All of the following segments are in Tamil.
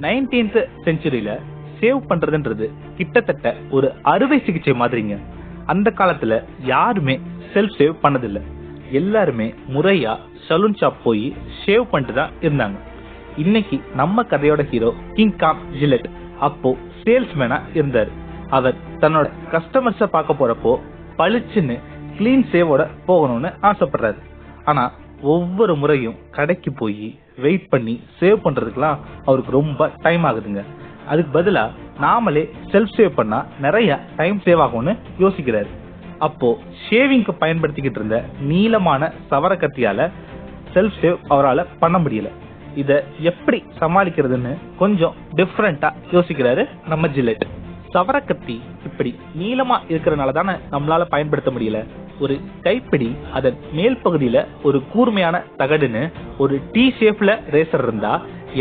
19th செஞ்சுரியில சேவ் பண்றதுன்றது கிட்டத்தட்ட ஒரு அறுவை சிகிச்சை மாதிரிங்க. அந்த காலத்துல யாருமே செல்ஃப் சேவ் பண்ணதில்லை. எல்லாருமே முறையா சலூன் ஷாப் போய் ஷேவ் பண்ணிட்டு தான் இருந்தாங்க. இன்னைக்கு நம்ம கதையோட ஹீரோ கிங் காங் ஜில்லெட் அப்போ சேல்ஸ்மேனா இருந்தாரு. அவர் தன்னோட கஸ்டமர்ஸ பார்க்க போறப்போ பளிச்சுன்னு கிளீன் சேவோட போகணும்னு ஆசைப்படுறாரு. ஆனா ஒவ்வொரு முறையும் கடைக்கு போய் வெயிட் பண்ணி சேவ் பண்றதுக்குலாம் அவருக்கு ரொம்ப டைம் ஆகுதுங்க. அதுக்கு பதிலா நாமளே செல்ஃப் சேவ் பண்ணா நிறைய டைம் சேவ் ஆகும்னு யோசிக்கிறாரு. அப்போ ஷேவிங்க்கு பயன்படுத்திக்கிட்டு இருந்த நீளமான சவர கத்தியால செல்ஃப் சேவ் அவரால் பண்ண முடியல. இத எப்படி சமாளிக்கிறதுன்னு கொஞ்சம் டிஃப்ரெண்டா யோசிக்கிறாரு நம்ம ஜில்லெட். சவரக்கத்தி இப்படி நீளமா இருக்கிறனால தானே நம்மளால பயன்படுத்த முடியல. ஒரு கைப்பிடி அதன் மேல் பகுதியில ஒரு கூர்மையான தகடுன்னு ஒரு டி ஷேப்ல ரேசர் இருந்தா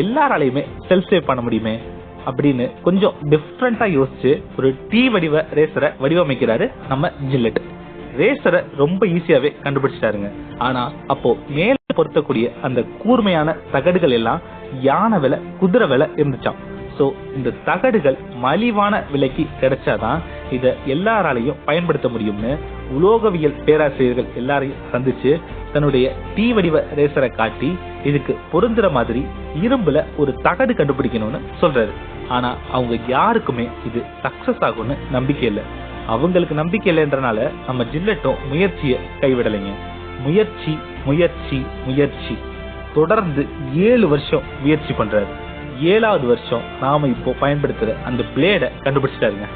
எல்லாராலையுமே செல்ஃப் சேவ் பண்ண முடியுமே அப்படின்னு கொஞ்சம் டிஃப்ரெண்டா யோசிச்சு ஒரு டி வடிவ ரேசரை வடிவமைக்கிறாரு நம்ம ஜில்லெட். ரேசரை ரொம்ப ஈஸியாவே கண்டுபிடிச்சிட்டாருங்க. ஆனா அப்போ மேல பொருத்தக்கூடிய அந்த கூர்மையான தகடுகள் எல்லாம் யானை விலை குதிரை விலை இருந்துச்சாம். சோ இந்த தகடுகள் மலிவான விலைக்கு கிடைச்சாதான் இத எல்லாராலையும் பயன்படுத்த முடியும்னு உலோகவியல் பேராசிரியர்கள் எல்லாரையும் சந்திச்சு தன்னுடைய டி வடிவ ரேசரை காட்டி இதுக்கு பொருந்துற மாதிரி இரும்புல ஒரு தகடு கண்டுபிடிக்கணும்னு சொல்றாரு. ஆனா அவங்க யாருக்குமே இது சக்சஸ் ஆகும்னு நம்பிக்கை இல்லை. அவங்களுக்கு நம்பிக்கை இல்லைன்றனால நம்ம ஜில்லெட்டும் முயற்சியை கைவிடலைங்க. முயற்சி முயற்சி முயற்சி தொடர்ந்து 7 வருஷம் முயற்சி பண்றாரு. 7வது வருஷம் நாம இப்போ பயன்படுத்துற அந்த பிளேடை கண்டுபிடிச்சிட்டாருங்க.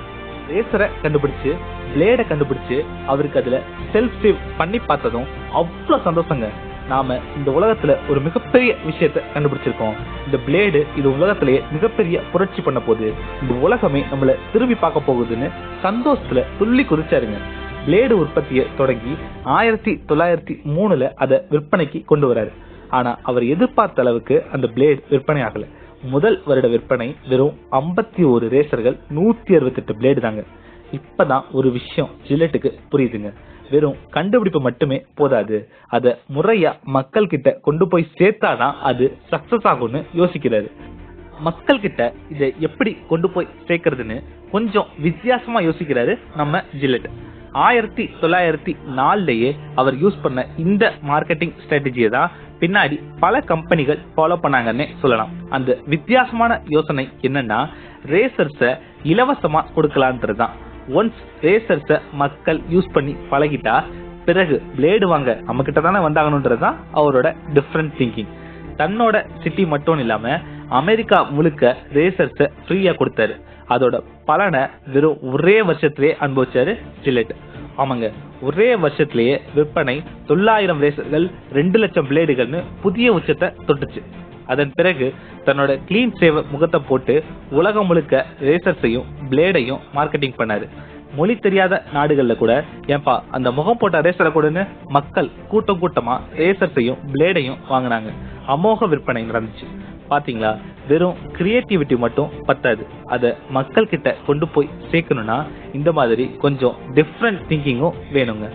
ரேசரை கண்டுபிடிச்சு பிளேடை கண்டுபிடிச்சு அவருக்கு அதுல செல்ஃப் சேவ் பண்ணி பார்த்ததும் அவ்வளவு சந்தோஷங்க. நாம இந்த உலகத்துல ஒரு மிகப்பெரிய விஷயத்த கண்டுபிடிச்சிருக்கோம். இந்த பிளேடு இது உலகத்திலேயே மிகப்பெரிய புரட்சி பண்ண போகுது. இந்த உலகமே நம்மள திரும்பி பார்க்க போகுதுன்னு சந்தோஷத்துல துள்ளி குதிச்சாருங்க. பிளேடு உற்பத்தியை தொடங்கி 1903ல அதை விற்பனைக்கு கொண்டு வராரு. ஆனா அவர் எதிர்பார்த்த அளவுக்கு அந்த பிளேடு விற்பனை ஆகல. முதல் வருட விற்பனை வெறும் 51 ரேசர்கள் 168 பிளேடு தாங்க. இப்பதான் ஒரு விஷயம் ஜில்லெட்டுக்கு புரியுதுங்க. வெறும் கண்டுபிடிப்பு மட்டுமே போதாது, அத முறையா மக்கள் கிட்ட கொண்டு போய் சேர்த்தாதான் அது சக்சஸ் ஆகும்னு யோசிக்கிறாரு. மக்கள் கிட்ட இதை எப்படி கொண்டு போய் சேர்க்கறதுன்னு கொஞ்சம் வித்தியாசமா யோசிக்கிறாரு நம்ம ஜில்லெட். 1904லயே அவர் யூஸ் பண்ண இந்த மார்க்கெட்டிங் ஸ்ட்ராட்டஜியை தான் பின்னாடி பல கம்பெனிகள் ஃபாலோ பண்ணாங்கன்னே சொல்லலாம். அந்த வித்தியாசமான யோசனை என்னன்னா ரேசர்ஸ இலவசமா கொடுக்கலான்றதுதான். ஒன்ஸ் ரேசர்ஸ மக்கள் யூஸ் பண்ணி பழகிட்டா பிறகு பிளேடு வாங்க நம்ம கிட்ட தானே வந்தாகணும்ன்றதுதான் அவரோட டிஃப்ரெண்ட் திங்கிங். தன்னோட சிட்டி மட்டும் இல்லாம அமெரிக்கா முழுக்க ரேசர்ஸ ஃப்ரீயா கொடுத்தாரு. அதோட பலனை வெறும் ஒரே வருஷத்திலேயே அனுபவிச்சாரு ஜில்லெட். ஆமாங்க, ஒரே வருஷத்திலேயே விற்பனை 900 ரேசர்கள் 2 லட்சம் பிளேடுகள்னு புதிய உச்சத்தை தொட்டுச்சு. அதன் பிறகு தன்னோட கிளீன் சேவ் முகத்தை போட்டு உலகம் முழுக்க ரேசர்ஸையும் பிளேடையும் மார்க்கெட்டிங் பண்ணாரு. மொழி தெரியாத நாடுகள்ல கூட ஏன்பா அந்த முகம் போட்ட ரேசரை கூடன்னு மக்கள் கூட்டம் கூட்டமா ரேசர்ஸையும் பிளேடையும் வாங்கினாங்க. அமோக விற்பனை நடந்துச்சு. பாத்தீங்களா, வெறும் கிரியேட்டிவிட்டி மட்டும் பத்தாது, அதை மக்கள் கிட்ட கொண்டு போய் சேர்க்கணும்னா இந்த மாதிரி கொஞ்சம் டிஃப்ரெண்ட் திங்கிங்கும் வேணுங்க.